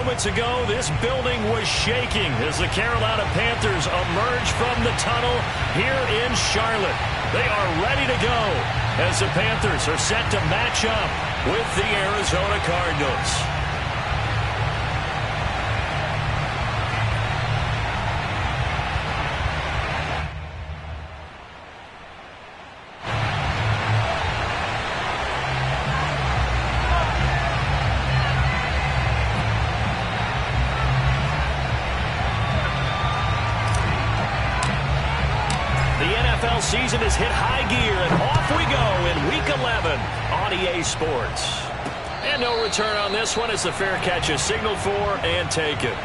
Moments ago, this building was shaking as the Carolina Panthers emerge from the tunnel here in Charlotte. They are ready to go as the Panthers are set to match up with the Arizona Cardinals. Season has hit high gear, and off we go in Week 11 on EA Sports. And no return on this one as the fair catch is signaled for and taken.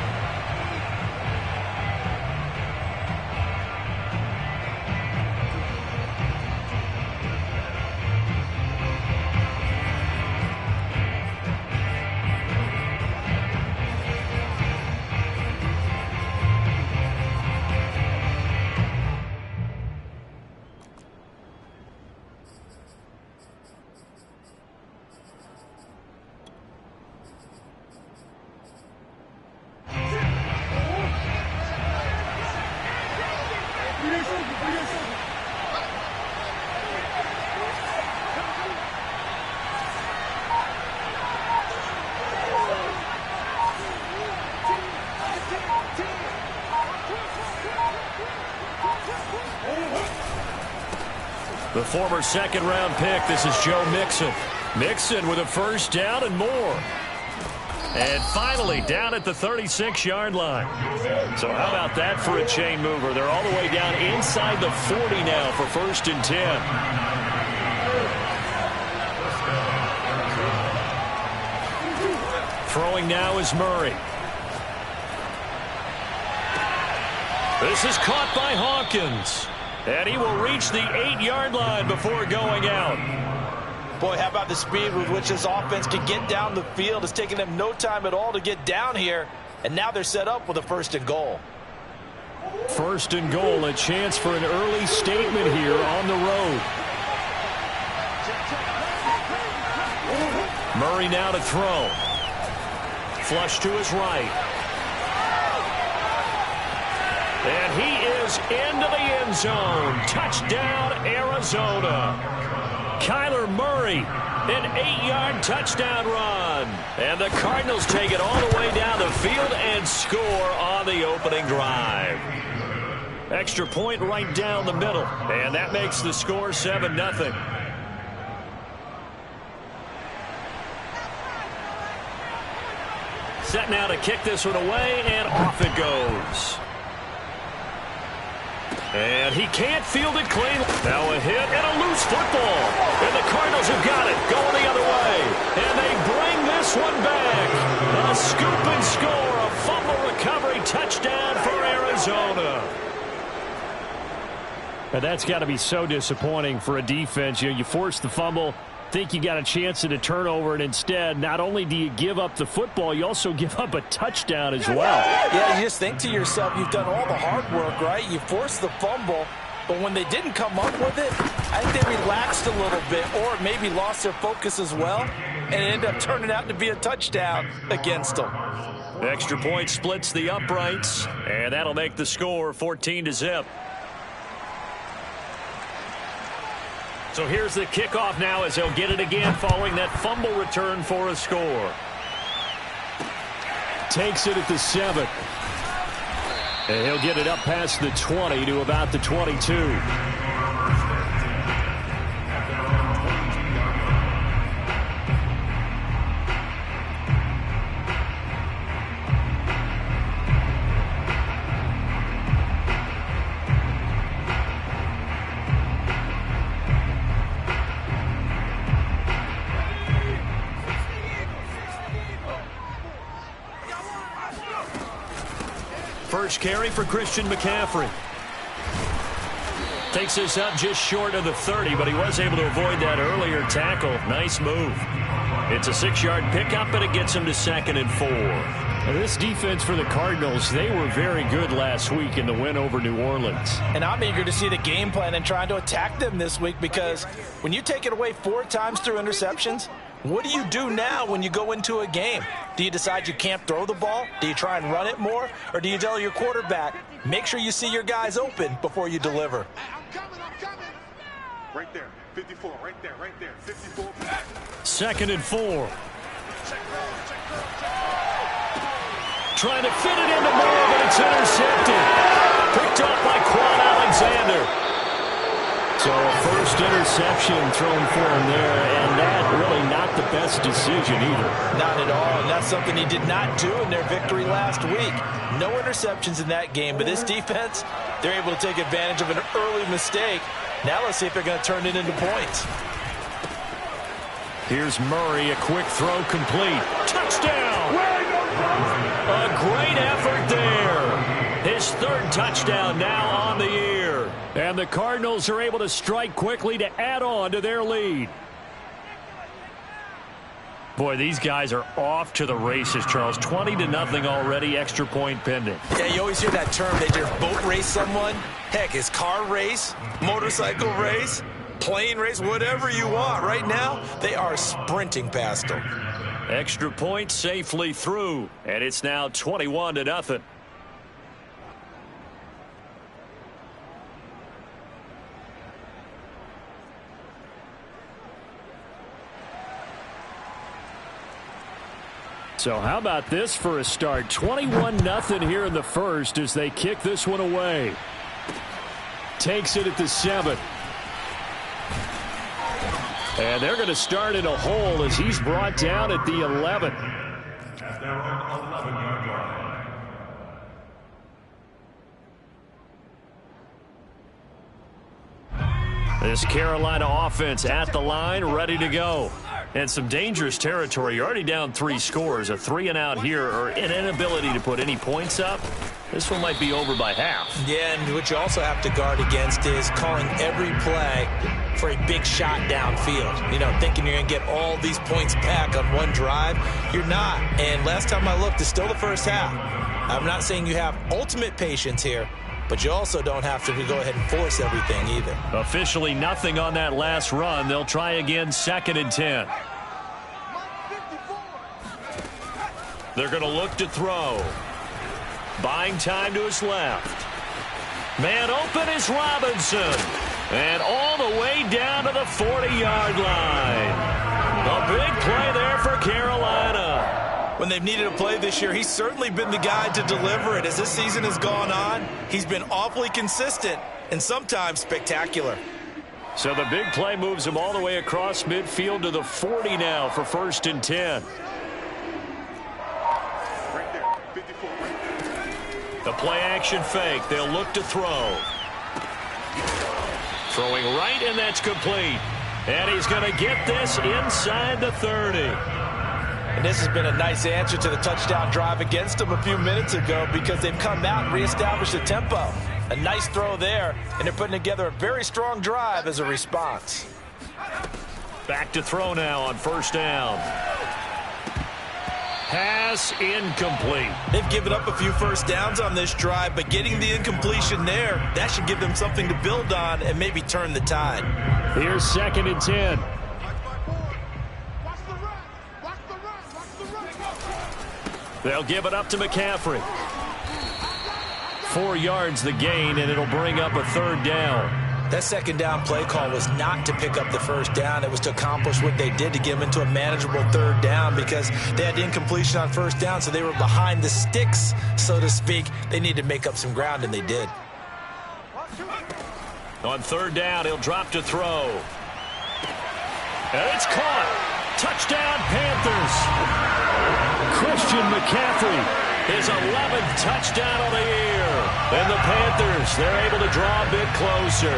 The former second-round pick, this is Joe Mixon. Mixon with a first down and more. And finally down at the 36-yard line. So how about that for a chain mover? They're all the way down inside the 40 now for 1st and 10. Throwing now is Murray. This is caught by Hawkins. And he will reach the 8-yard line before going out. Boy, how about the speed with which this offense can get down the field? It's taking them no time at all to get down here. And now they're set up with a 1st and goal. 1st and goal, a chance for an early statement here on the road. Murray now to throw. Flush to his right. And he is into the end zone. Touchdown, Arizona. Kyler Murray, an 8-yard touchdown run. And the Cardinals take it all the way down the field and score on the opening drive. Extra point right down the middle. And that makes the score 7-0. Set now to kick this one away, and off it goes. And he can't field it clean. Now a hit and a loose football. And the Cardinals have got it going the other way. And they bring this one back. A scoop and score. A fumble recovery touchdown for Arizona. And that's got to be so disappointing for a defense. You force the fumble, think you got a chance at a turnover, and instead, not only do you give up the football, you also give up a touchdown as well. Yeah, you just think to yourself, you've done all the hard work, right? You forced the fumble, but when they didn't come up with it, I think they relaxed a little bit or maybe lost their focus as well, and it ended up turning out to be a touchdown against them. Extra point splits the uprights, and that'll make the score 14-0. So here's the kickoff now as they'll get it again following that fumble return for a score. Takes it at the 7. And he'll get it up past the 20 to about the 22. First carry for Christian McCaffrey. Takes this up just short of the 30, but he was able to avoid that earlier tackle. Nice move. It's a 6-yard pickup, and it gets him to 2nd and 4. Now, this defense for the Cardinals, they were very good last week in the win over New Orleans. And I'm eager to see the game plan and trying to attack them this week, because when you take it away 4 times through interceptions, What do you do now when you go into a game? Do you decide you can't throw the ball? Do you try and run it more? Or do you tell your quarterback, make sure you see your guys open before you deliver? I'm coming. Right there, 54, right there, 54. 2nd and 4. Trying to fit it into Moore, but it's intercepted. Picked off by Quan Alexander. So a first interception thrown for him there, and that really not the best decision either. Not at all, and that's something he did not do in their victory last week. No interceptions in that game, but this defense, they're able to take advantage of an early mistake. Now let's see if they're going to turn it into points. Here's Murray, a quick throw complete. Touchdown! A great effort there. His 3rd touchdown now on the year. And the Cardinals are able to strike quickly to add on to their lead. Boy, these guys are off to the races, Charles. 20-0 already, extra point pending. Yeah, you always hear that term. They just boat race someone. Heck, it's car race, motorcycle race, plane race, whatever you want. Right now, they are sprinting past them. Extra point safely through, and it's now 21-0. So how about this for a start? 21-0 here in the first as they kick this one away. Takes it at the 7. And they're going to start in a hole as he's brought down at the 11. This Carolina offense at the line, ready to go. And some dangerous territory. You're already down 3 scores. A 3-and-out here, or an inability to put any points up. This one might be over by half. Yeah, and what you also have to guard against is calling every play for a big shot downfield. You know, thinking you're going to get all these points back on one drive. You're not. And last time I looked, it's still the first half. I'm not saying you have ultimate patience here, but you also don't have to go ahead and force everything either. Officially nothing on that last run. They'll try again 2nd and 10. They're going to look to throw. Buying time to his left. Man open is Robinson. And all the way down to the 40-yard line. A big play there for Carolina. When they've needed a play this year, he's certainly been the guy to deliver it. As this season has gone on, he's been awfully consistent and sometimes spectacular. So the big play moves him all the way across midfield to the 40 now for 1st and 10. The play action fake. They'll look to throw. Throwing right, and that's complete. And he's going to get this inside the 30. And this has been a nice answer to the touchdown drive against them a few minutes ago because they've come out and reestablished the tempo. A nice throw there, and they're putting together a very strong drive as a response. Back to throw now on 1st down. Pass incomplete. They've given up a few first downs on this drive, but getting the incompletion there, that should give them something to build on and maybe turn the tide. Here's 2nd and 10. They'll give it up to McCaffrey. 4 yards the gain, and it'll bring up a 3rd down. That 2nd down play call was not to pick up the 1st down. It was to accomplish what they did to get them into a manageable 3rd down because they had incompletion on 1st down, so they were behind the sticks, so to speak. They needed to make up some ground, and they did. On 3rd down, he'll drop to throw. And it's caught. Touchdown, Panthers. Christian McCaffrey. His 11th touchdown of the year. And the Panthers, they're able to draw a bit closer.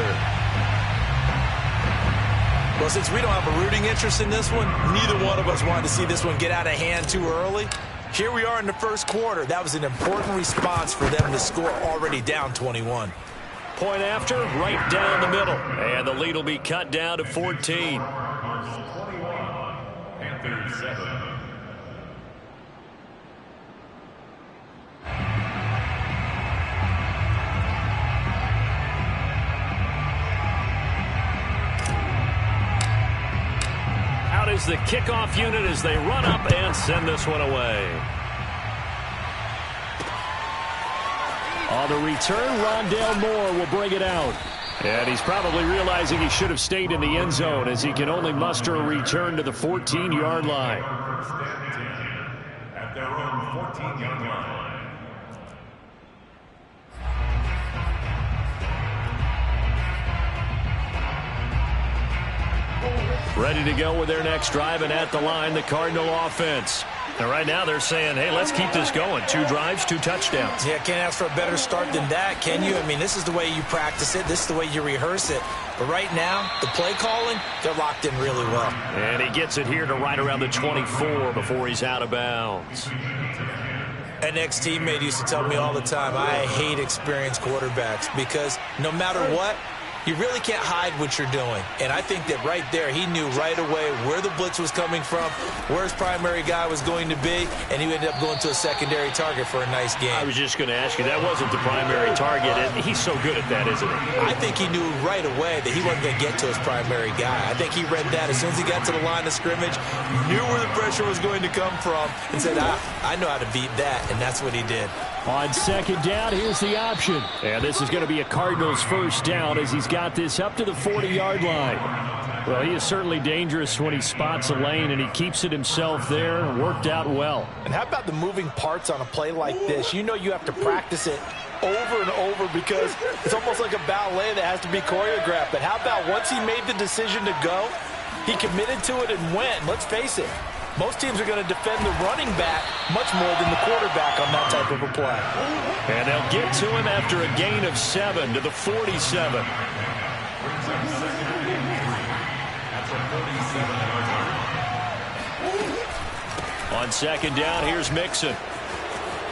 Well, since we don't have a rooting interest in this one, neither one of us wanted to see this one get out of hand too early. Here we are in the 1st quarter. That was an important response for them to score already down 21. Point after, right down the middle. And the lead will be cut down to 14. Panthers 7. the kickoff unit as they run up and send this one away. On the return, Rondale Moore will bring it out. And he's probably realizing he should have stayed in the end zone as he can only muster a return to the 14-yard line. At their own 14-yard line. Ready to go with their next drive, and at the line, the Cardinal offense. And right now they're saying, hey, let's keep this going. 2 drives, 2 touchdowns. Yeah, can't ask for a better start than that, can you? I mean, this is the way you practice it. This is the way you rehearse it. But right now, the play calling, they're locked in really well. And he gets it here to right around the 24 before he's out of bounds. An ex-teammate used to tell me all the time, I hate experienced quarterbacks because no matter what, you really can't hide what you're doing. And I think that right there, he knew right away where the blitz was coming from, where his primary guy was going to be, and he ended up going to a secondary target for a nice game. I was just going to ask you, that wasn't the primary target, and he's so good at that, isn't he? I think he knew right away that he wasn't going to get to his primary guy. I think he read that as soon as he got to the line of scrimmage, knew where the pressure was going to come from, and said, I know how to beat that, and that's what he did. On second down, here's the option. And this is going to be a Cardinals first down as he's got this up to the 40-yard line. Well, he is certainly dangerous when he spots a lane, and he keeps it himself there. Worked out well. And how about the moving parts on a play like this? You know you have to practice it over and over because it's almost like a ballet that has to be choreographed. But how about once he made the decision to go, he committed to it and went. Let's face it. Most teams are going to defend the running back much more than the quarterback on that type of a play. And they'll get to him after a gain of 7 to the 47. On second down, here's Mixon.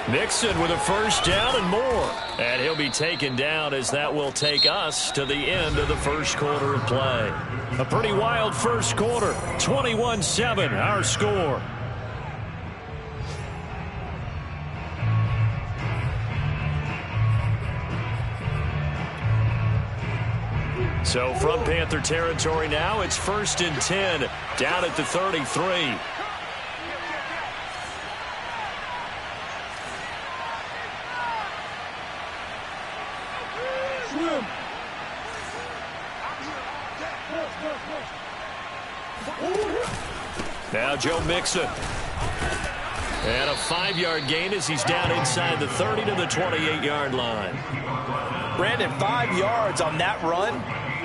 Mixon with a first down and more. And he'll be taken down as that will take us to the end of the first quarter of play. A pretty wild first quarter. 21-7, our score. So from Panther territory now, it's 1st and 10, down at the 33. Now Joe Mixon. And a 5-yard gain as he's down inside the 30 to the 28-yard line. Brandon, 5 yards on that run.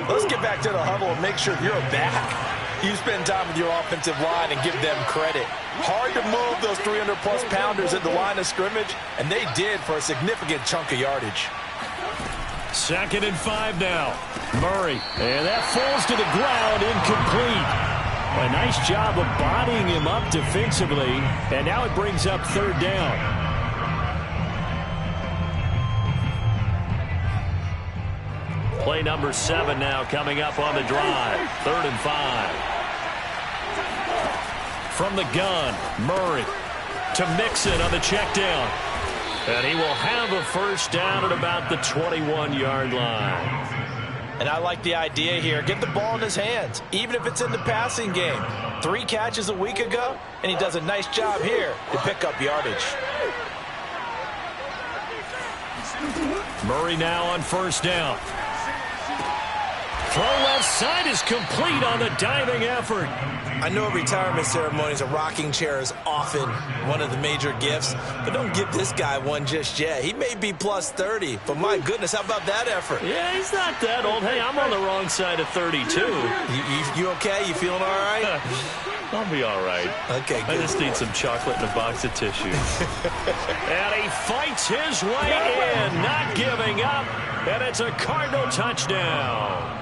Let's get back to the huddle and make sure you're back. You spend time with your offensive line and give them credit. Hard to move those 300-plus pounders at the line of scrimmage, and they did for a significant chunk of yardage. 2nd and 5 now. Murray. And that falls to the ground, incomplete. A nice job of bodying him up defensively, and now it brings up 3rd down. Play number 7 now coming up on the drive. 3rd and 5. From the gun, Murray to Mixon on the check down. And he will have a first down at about the 21-yard line. And I like the idea here. Get the ball in his hands, even if it's in the passing game. 3 catches a week ago, and he does a nice job here to pick up yardage. Murray now on first down. Throw left side is complete on the diving effort. I know at retirement ceremonies, a rocking chair is often one of the major gifts, but don't give this guy one just yet. He may be plus 30, but my goodness, how about that effort? Yeah, he's not that old. Hey, I'm on the wrong side of 32. You okay? You feeling all right? I'll be all right. Okay, good. I just need some chocolate and a box of tissues. And he fights his way in, not giving up, and it's a Cardinal touchdown.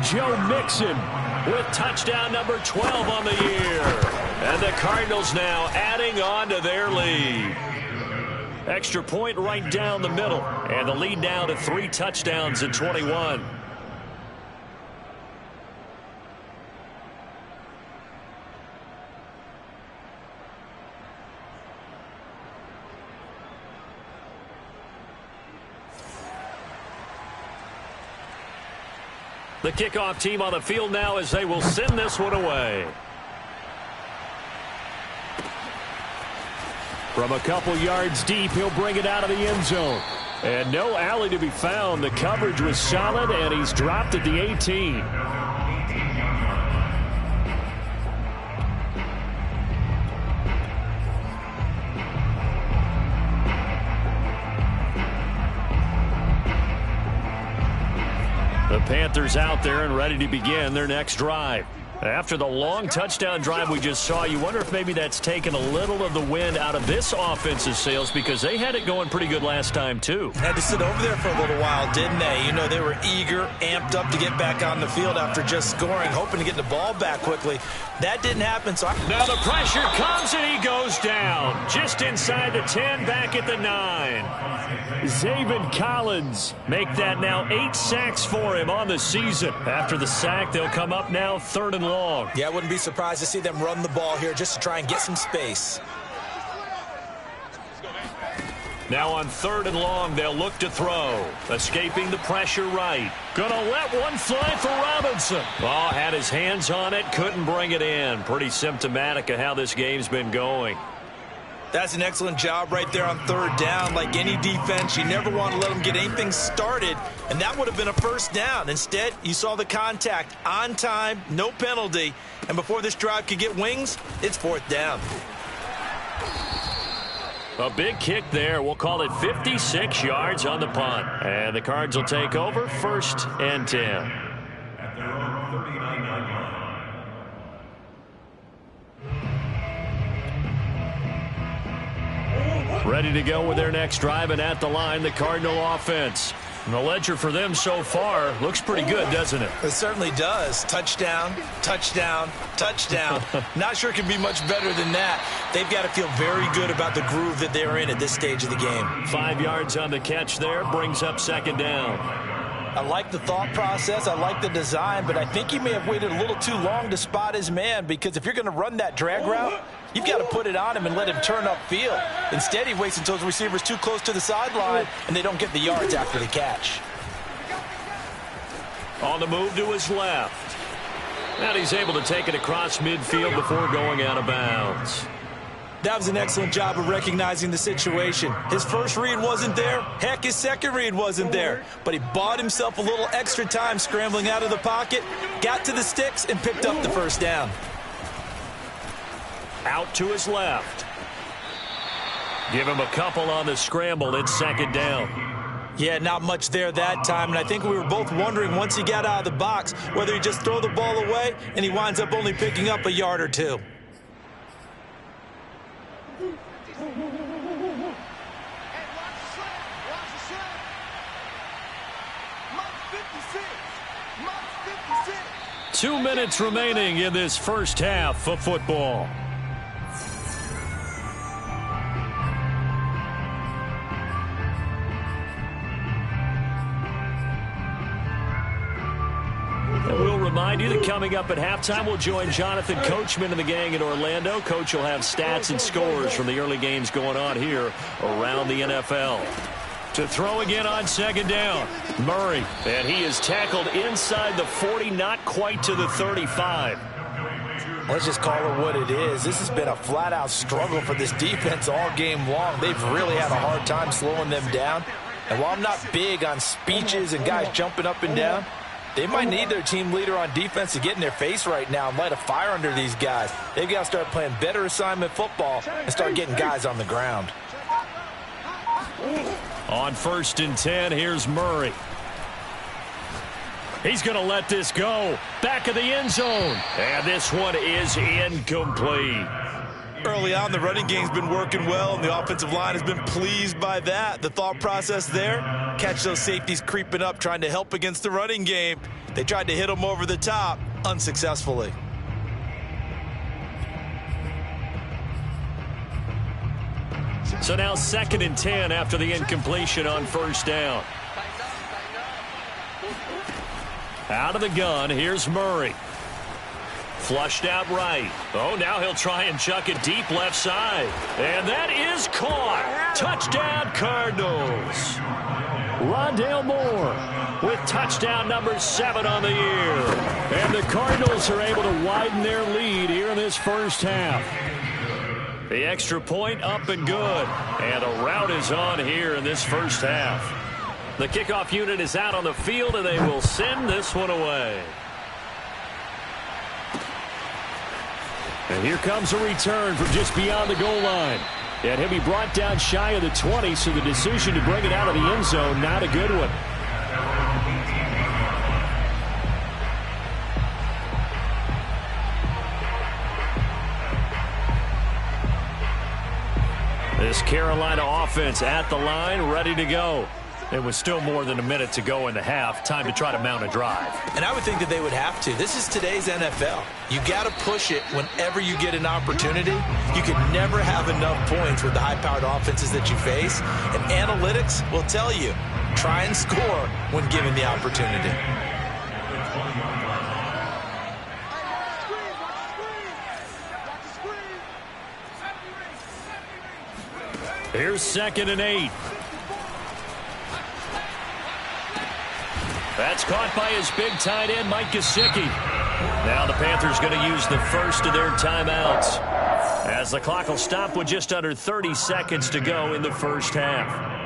Joe Mixon with touchdown number 12 on the year. And the Cardinals now adding on to their lead. Extra point right down the middle. And the lead now to 3 touchdowns in 21. The kickoff team on the field now as they will send this one away. From a couple yards deep, he'll bring it out of the end zone. And no alley to be found. The coverage was solid, and he's dropped at the 18. The Panthers out there and ready to begin their next drive. After the long touchdown drive we just saw, you wonder if maybe that's taken a little of the wind out of this offense's sails, because they had it going pretty good last time, too. Had to sit over there for a little while, didn't they? You know, they were eager, amped up to get back on the field after just scoring, hoping to get the ball back quickly. That didn't happen. So now the pressure comes, and he goes down. Just inside the 10, back at the 9. Zaven Collins make that now 8 sacks for him on the season. After the sack, they'll come up now 3rd and long. Yeah, I wouldn't be surprised to see them run the ball here just to try and get some space. Now on 3rd and long, they'll look to throw. Escaping the pressure right. Gonna let one fly for Robinson. Oh, had his hands on it, couldn't bring it in. Pretty symptomatic of how this game's been going. That's an excellent job right there on 3rd down. Like any defense, you never want to let them get anything started, and that would have been a 1st down. Instead, you saw the contact on time, no penalty, and before this drive could get wings, it's 4th down. A big kick there. We'll call it 56 yards on the punt. And the Cards will take over 1st and 10. At their own 39-yard line. Ready to go with their next drive, and at the line, the Cardinal offense. And the ledger for them so far looks pretty good, doesn't it? It certainly does. Touchdown, touchdown, touchdown. Not sure it can be much better than that. They've got to feel very good about the groove that they're in at this stage of the game. 5 yards on the catch there, brings up 2nd down. I like the thought process. I like the design, but I think he may have waited a little too long to spot his man, because if you're going to run that drag route, you've got to put it on him and let him turn upfield. Instead, he waits until his receiver's too close to the sideline, and they don't get the yards after the catch. On the move to his left. And he's able to take it across midfield before going out of bounds. That was an excellent job of recognizing the situation. His first read wasn't there. Heck, his second read wasn't there. But he bought himself a little extra time scrambling out of the pocket, got to the sticks, and picked up the 1st down. Out to his left. Give him a couple on the scramble. It's 2nd down. Yeah, not much there that time, and I think we were both wondering once he got out of the box whether he'd just throw the ball away, and he winds up only picking up a yard or 2. Two minutes remaining in this first half of football. And we'll remind you that coming up at halftime, we'll join Jonathan Coachman and the gang in Orlando. Coach will have stats and scores from the early games going on here around the NFL. To throw again on 2nd down, Murray. And he is tackled inside the 40, not quite to the 35. Let's just call it what it is. This has been a flat-out struggle for this defense all game long. They've really had a hard time slowing them down. And while I'm not big on speeches and guys jumping up and down, they might need their team leader on defense to get in their face right now and light a fire under these guys. They've got to start playing better assignment football and start getting guys on the ground. On 1st and 10, here's Murray. He's going to let this go. Back of the end zone. And this one is incomplete. Early on, the running game's been working well, and the offensive line has been pleased by that. The thought process there, catch those safeties creeping up, trying to help against the running game. They tried to hit them over the top, unsuccessfully. So now 2nd and 10 after the incompletion on 1st down. Out of the gun, here's Murray. Flushed out right. Oh, now he'll try and chuck it deep left side. And that is caught. Touchdown, Cardinals. Rondale Moore with touchdown number 7 on the year. And the Cardinals are able to widen their lead here in this first half. The extra point up and good. And a rout is on here in this first half. The kickoff unit is out on the field, and they will send this one away. And here comes a return from just beyond the goal line. And he'll be brought down shy of the 20, so the decision to bring it out of the end zone, not a good one. This Carolina offense at the line, ready to go. It was still more than a minute to go in the half. Time to try to mount a drive. And I would think that they would have to. This is today's NFL. You got to push it whenever you get an opportunity. You can never have enough points with the high-powered offenses that you face. And analytics will tell you, try and score when given the opportunity. Here's 2nd and 8. That's caught by his big tight end, Mike Gesicki. Now the Panthers going to use the first of their timeouts, as the clock will stop with just under 30 seconds to go in the first half.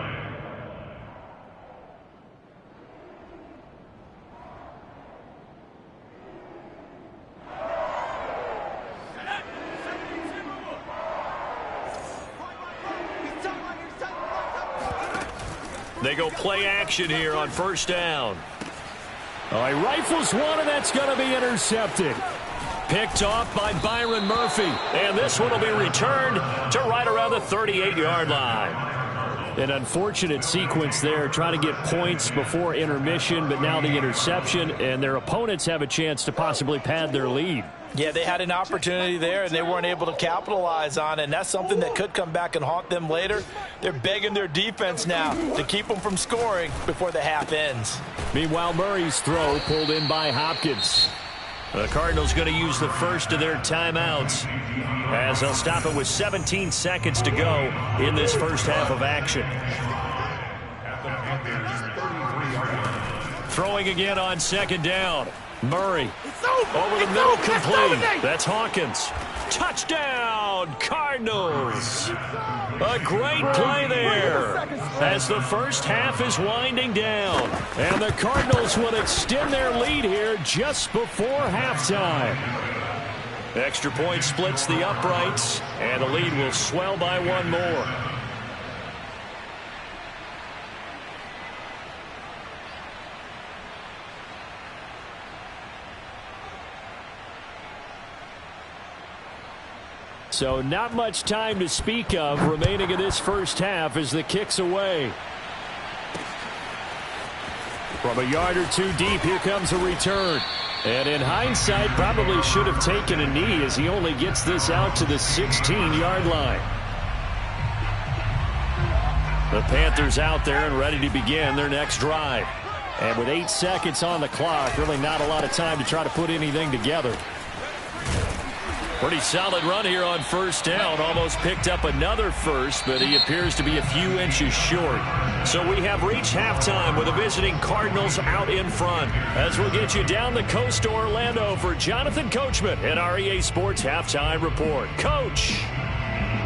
They go play action here on first down. He rifles one, and that's going to be intercepted. Picked off by Byron Murphy. And this one will be returned to right around the 38-yard line. An unfortunate sequence there, trying to get points before intermission, but now the interception, and their opponents have a chance to possibly pad their lead. Yeah, they had an opportunity there, and they weren't able to capitalize on it, and that's something that could come back and haunt them later. They're begging their defense now to keep them from scoring before the half ends. Meanwhile, Murray's throw pulled in by Hopkins. The Cardinals going to use the first of their timeouts, as they'll stop it with 17 seconds to go in this first half of action. Throwing again on 2nd down. Murray over the middle, complete. That's Hawkins. Touchdown, Cardinals. A great play there as the first half is winding down. And the Cardinals will extend their lead here just before halftime. Extra point splits the uprights, and the lead will swell by one more. So not much time to speak of remaining in this first half as the kick's away. From a yard or two deep, here comes a return. And in hindsight, probably should have taken a knee as he only gets this out to the 16-yard line. The Panthers out there and ready to begin their next drive. And with 8 seconds on the clock, really not a lot of time to try to put anything together. Pretty solid run here on first down. Almost picked up another first, but he appears to be a few inches short. So we have reached halftime with the visiting Cardinals out in front. As we'll get you down the coast to Orlando for Jonathan Coachman at our EA Sports Halftime Report. Coach.